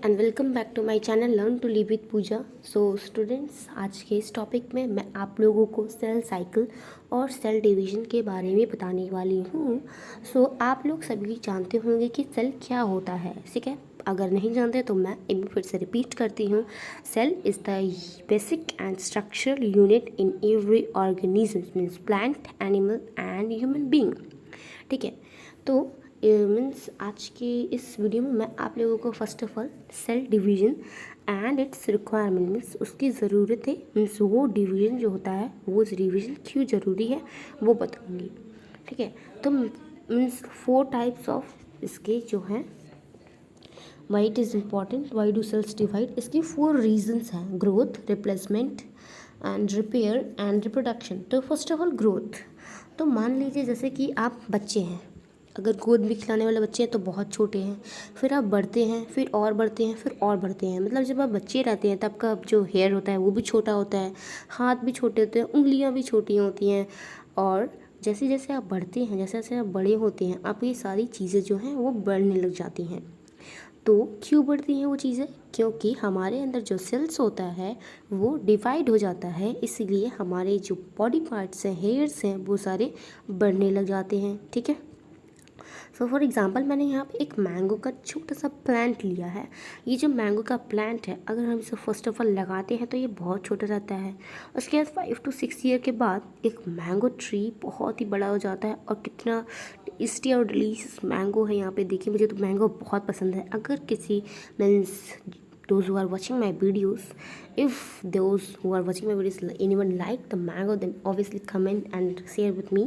And welcome back to my channel learn to live with Pooja. So students, आज के इस topic में मैं आप लोगों को सेल साइकिल और सेल डिवीजन के बारे में बताने वाली हूँ। सो आप लोग सभी जानते होंगे कि सेल क्या होता है, ठीक है। अगर नहीं जानते तो मैं एक बार फिर से रिपीट करती हूँ। Cell is the basic and structural unit in every organism, means plant, animal and human being, ठीक है। तो मीन्स आज के इस वीडियो में मैं आप लोगों को first of all cell division and its requirement, means उसकी ज़रूरत है, मीन्स वो डिवीजन जो होता है वो डिवीजन क्यों ज़रूरी है वो बताऊंगी, ठीक है। तो मीन्स 4 टाइप्स ऑफ इसके जो हैं, why it is important, why do cells divide, इसके 4 रीजंस हैं: growth, replacement and repair and reproduction. तो फर्स्ट ऑफ ऑल ग्रोथ। तो मान लीजिए जैसे कि आप बच्चे हैं, अगर गोद में खिलाने वाले बच्चे हैं तो बहुत छोटे हैं, फिर आप बढ़ते हैं, फिर और बढ़ते हैं, फिर और बढ़ते हैं। मतलब जब आप बच्चे रहते हैं तब का जो हेयर होता है वो भी छोटा होता है, हाथ भी छोटे होते हैं, उंगलियां भी छोटी होती हैं। और जैसे जैसे आप बढ़ते हैं, जैसे जैसे आप बड़े होते हैं, आप ये सारी चीज़ें जो हैं वो बढ़ने लग जाती हैं। तो क्यों बढ़ती हैं वो चीज़ें? क्योंकि हमारे अंदर जो सेल्स होता है वो डिवाइड हो जाता है, इसलिए हमारे जो बॉडी पार्ट्स हैं, हेयर्स हैं, वो सारे बढ़ने लग जाते हैं, ठीक है। सो फॉर एग्ज़ाम्पल मैंने यहाँ पे एक मैंगो का छोटा सा प्लांट लिया है। ये जो मैंगो का प्लांट है, अगर हम इसे फर्स्ट ऑफ ऑल लगाते हैं तो ये बहुत छोटा रहता है। उसके बाद 5 to 6 ईयर के बाद एक मैंगो ट्री बहुत ही बड़ा हो जाता है। और कितना टेस्टी और डिलीशियस मैंगो है यहाँ पे, देखिए मुझे तो मैंगो बहुत पसंद है। अगर किसी means those who are watching my videos, if those who are watching my videos anyone like the mango, then obviously comment and share with me.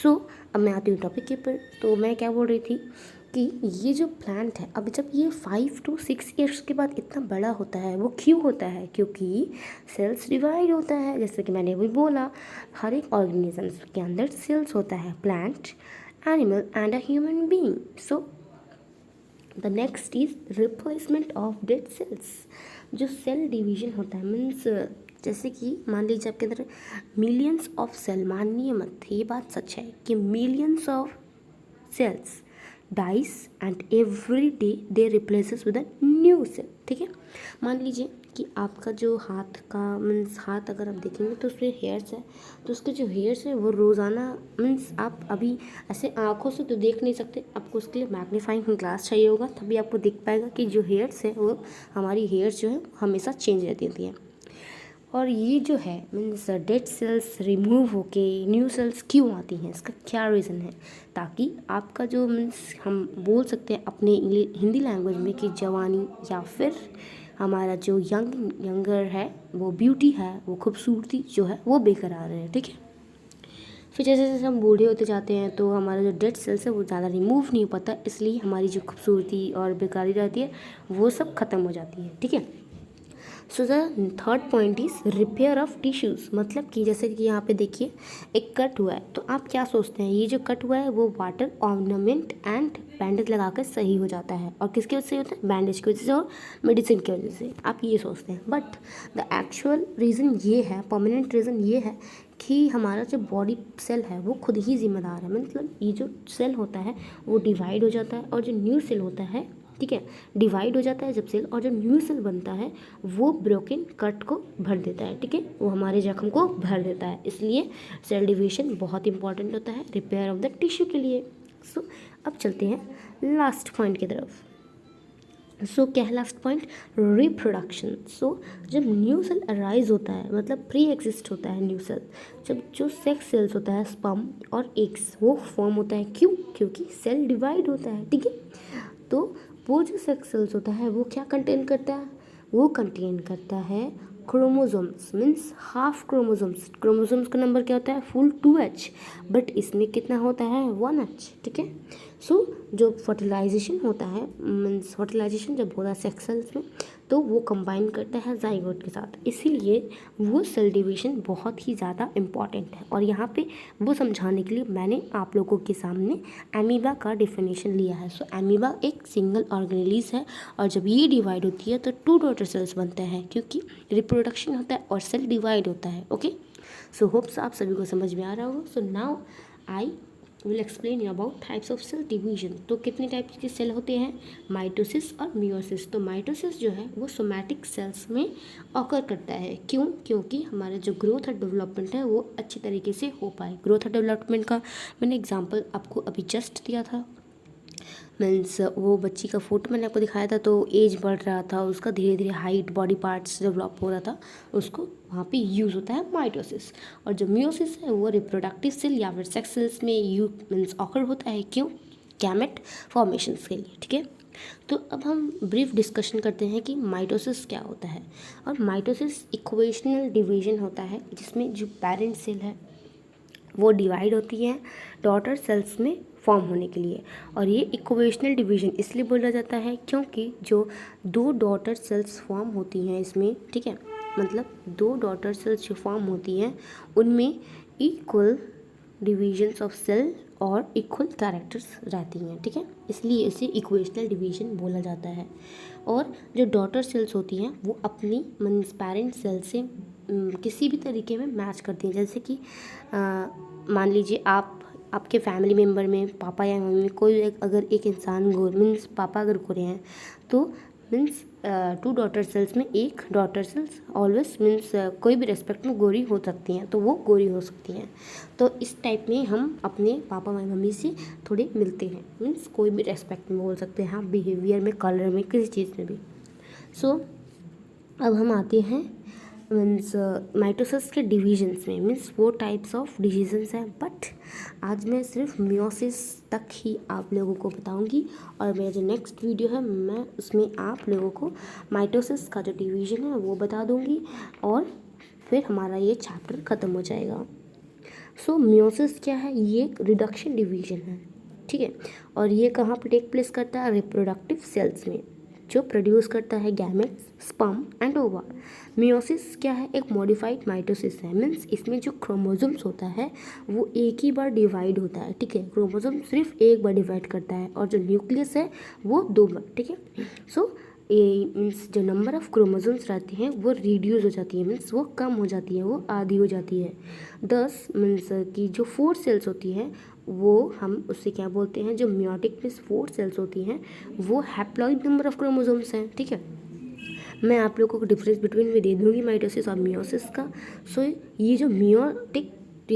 So अब मैं आती हूँ टॉपिक के ऊपर। तो मैं क्या बोल रही थी कि ये जो प्लांट है, अब जब ये 5 to 6 ईयर्स के बाद इतना बड़ा होता है, वो क्यों होता है? क्योंकि सेल्स डिवाइड होता है। जैसे कि मैंने अभी बोला, हर एक ऑर्गेनिजम्स के अंदर सेल्स होता है, plant, animal and a human being. So the next is replacement of dead cells. जो सेल डिवीजन होता है, मीन्स जैसे कि मान लीजिए आपके अंदर मिलियंस ऑफ सेल, मानिए मत, ये बात सच है कि millions of cells dies and every day they replaces with a new cell, ठीक है। मान लीजिए कि आपका जो हाथ का मीन्स हाथ अगर आप देखेंगे तो उसमें हेयर्स है, तो उसके जो हेयर्स है वो रोज़ाना मीन्स आप अभी ऐसे आँखों से तो देख नहीं सकते, आपको उसके लिए मैग्नीफाइंग ग्लास चाहिए होगा, तभी आपको दिख पाएगा कि जो हेयर्स है वो हमारी हेयर्स जो है हमेशा चेंज रहती हैं। और ये जो है मीन्स डेड सेल्स रिमूव होके न्यू सेल्स क्यों आती हैं, इसका क्या रीज़न है? ताकि आपका जो मीन्स हम बोल सकते हैं अपने हिंदी लैंग्वेज में कि जवानी या फिर हमारा जो यंगर है, वो ब्यूटी है, वो खूबसूरती जो है वो बेकरार है, ठीक है। फिर जैसे जैसे हम बूढ़े होते जाते हैं तो हमारा जो डेड सेल्स है वो ज़्यादा रिमूव नहीं हो पाता, इसलिए हमारी जो खूबसूरती और बेकारी रहती है वो सब ख़त्म हो जाती है, ठीक है। So the third point is repair of tissues. मतलब कि जैसे कि यहाँ पे देखिए एक कट हुआ है, तो आप क्या सोचते हैं ये जो कट हुआ है वो वाटर ऑर्नामेंट एंड बैंडेज लगा कर सही हो जाता है। और किसकी वजह से होता है? बैंडेज की वजह से और मेडिसिन की वजह से, आप ये सोचते हैं। बट द एक्चुअल रीज़न ये है, परमानेंट रीज़न ये है कि हमारा जो बॉडी सेल है वो खुद ही जिम्मेदार है। मतलब ये जो सेल होता है वो डिवाइड हो जाता है, और जो न्यू सेल होता है, ठीक है, डिवाइड हो जाता है जब सेल, और जो न्यू सेल बनता है वो ब्रोकन कट को भर देता है, ठीक है, वो हमारे जख्म को भर देता है। इसलिए सेल डिवीजन बहुत इंपॉर्टेंट होता है रिपेयर ऑफ द टिश्यू के लिए। सो अब चलते हैं लास्ट पॉइंट की तरफ। सो क्या है लास्ट पॉइंट? रिप्रोडक्शन। सो जब न्यू सेल अराइज होता है, मतलब प्री एग्जिस्ट होता है न्यू सेल, जब जो सेक्स सेल्स होता है, स्पर्म और एग्स, वो फॉर्म होता है। क्यों? क्योंकि सेल डिवाइड होता है, ठीक है। तो वो जो सेक्स सेल्स होता है वो क्या कंटेन करता है? वो कंटेन करता है chromosomes, means half chromosomes. Chromosomes का नंबर क्या होता है? फुल 2H, बट इसमें कितना होता है? 1H, ठीक है। सो जो फर्टिलाइजेशन होता है, मीन्स फर्टिलाइजेशन जब होता है सेक्स सेल्स में, तो वो कंबाइन करता है जाइगोट के साथ, इसीलिए वो सेल डिवीजन बहुत ही ज़्यादा इम्पॉर्टेंट है। और यहाँ पे वो समझाने के लिए मैंने आप लोगों के सामने एमीबा का डिफिनेशन लिया है। सो एमीबा एक सिंगल ऑर्गेनेलिज है, और जब ये डिवाइड होती है तो 2 डॉटर सेल्स बनते हैं, क्योंकि रिप्रोडक्शन होता है और सेल डिवाइड होता है, ओके। सो होप्स आप सभी को समझ में आ रहा होगा। So now I will explain about types of cell division. तो कितने टाइप्स के सेल होते हैं, माइटोसिस और मियोसिस। तो माइटोसिस जो है वो सोमैटिक सेल्स में ऑकर करता है। क्यों? क्योंकि हमारा जो ग्रोथ और डेवलपमेंट है वो अच्छी तरीके से हो पाए। ग्रोथ और डेवलपमेंट का मैंने एग्जांपल आपको अभी जस्ट दिया था। मीन्स वो बच्ची का फोटो मैंने आपको दिखाया था, तो एज बढ़ रहा था उसका, धीरे धीरे हाइट, बॉडी पार्ट्स डेवलप हो रहा था, उसको वहाँ पे यूज़ होता है माइटोसिस। और जो मियोसिस है वो रिप्रोडक्टिव सेल या फिर सेक्स सेल्स में मीन्स ऑकर होता है। क्यों? गैमेट फॉर्मेशन के लिए। ठीक है, तो अब हम ब्रीफ डिस्कशन करते हैं कि माइटोसिस क्या होता है। और माइटोसिस इक्वेशनल डिवीजन होता है जिसमें जो पेरेंट सेल है वो डिवाइड होती है डॉटर सेल्स में फॉर्म होने के लिए। और ये इक्वेशनल डिवीजन इसलिए बोला जाता है क्योंकि जो दो डॉटर सेल्स फॉर्म होती हैं इसमें, ठीक है, मतलब दो डॉटर सेल्स जो फॉर्म होती हैं उनमें इक्वल डिविजन्स ऑफ सेल और इक्वल कैरेक्टर्स रहती हैं। ठीक है, इसलिए इसे इक्वेशनल डिवीजन बोला जाता है। और जो डॉटर सेल्स होती हैं वो अपनी मीन्स पेरेंट सेल से किसी भी तरीके में मैच करती हैं। जैसे कि मान लीजिए आपके फैमिली मेम्बर में पापा या मम्मी में कोई अगर एक इंसान गोर मीन्स पापा अगर गोरे हैं तो मीन्स टू डॉटर सेल्स में एक डॉटर सेल्स ऑलवेज मीन्स कोई भी रेस्पेक्ट में गोरी हो सकती हैं, तो वो गोरी हो सकती हैं। तो इस टाइप में हम अपने पापा मम्मी से थोड़े मिलते हैं, मीन्स कोई भी रेस्पेक्ट में बोल सकते हैं, हाँ, बिहेवियर में, कलर में, किसी चीज़ में भी। सो अब हम आते हैं मीन्स माइटोसिस के डिविजन्स में। मीन्स वो टाइप्स ऑफ डिविजन्स हैं, बट आज मैं सिर्फ मियोसिस तक ही आप लोगों को बताऊंगी। और मेरा जो नेक्स्ट वीडियो है मैं उसमें आप लोगों को माइटोसिस का जो डिवीजन है वो बता दूंगी और फिर हमारा ये चैप्टर ख़त्म हो जाएगा। सो मियोसिस क्या है? ये एक रिडक्शन डिवीजन है, ठीक है। और ये कहाँ पर टेक प्लेस करता है? रिप्रोडक्टिव सेल्स में, जो प्रोड्यूस करता है गैमेट्स, स्पर्म एंड ओवा। मियोसिस क्या है? एक मॉडिफाइड माइटोसिस है। मीन्स इसमें जो क्रोमोसोम्स होता है वो एक ही बार डिवाइड होता है, ठीक है। क्रोमोसोम सिर्फ एक बार डिवाइड करता है और जो न्यूक्लियस है वो दो बार, ठीक है। सो ये मीन्स जो नंबर ऑफ क्रोमोसोम्स रहती हैं वो रिड्यूस हो जाती है, मीन्स वो कम हो जाती है, वो आधी हो जाती है। 10 मीन्स की जो 4 सेल्स होती हैं वो हम उससे क्या बोलते हैं, जो मियोटिक में 4 सेल्स होती हैं वो हैप्लॉइड नंबर ऑफ क्रोमोसोम्स हैं, ठीक है। मैं आप लोगों को डिफरेंस बिटवीन भी दे दूँगी माइटोसिस और मियोसिस का। सो ये जो मियोटिक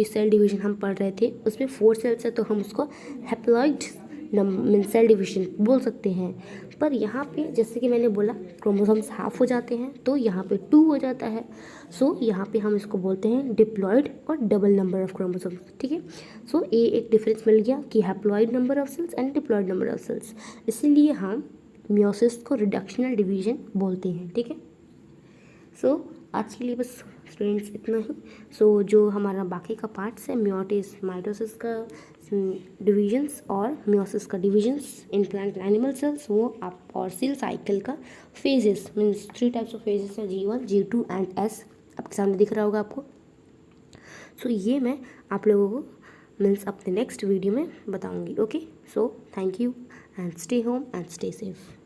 सेल डिवीजन हम पढ़ रहे थे उसमें 4 सेल्स है तो हम उसको हैप्लॉइड सेल डिवीजन बोल सकते हैं। पर यहाँ पे जैसे कि मैंने बोला क्रोमोसोम्स हाफ हो जाते हैं तो यहाँ पे 2 हो जाता है। सो यहाँ पे हम इसको बोलते हैं डिप्लॉयड और डबल नंबर ऑफ क्रोमोसोम्स, ठीक है। सो ये एक डिफरेंस मिल गया कि haploid number of cells and diploid number of cells, इसीलिए हम मियोसिस को रिडक्शनल डिवीजन बोलते हैं, ठीक है। सो आज के लिए बस स्टूडेंट्स इतना ही। सो जो हमारा बाकी का पार्ट्स है माइटोसिस का डिविजन्स और मियोसिस का divisions in plant animal cells, वो आप और सेल साइकिल का phases means 3 types of phases है, G1, G2 एंड S, आपके सामने दिख रहा होगा आपको। सो ये मैं आप लोगों को मीन्स अपने नेक्स्ट वीडियो में बताऊंगी। Okay, so thank you and stay home and stay safe.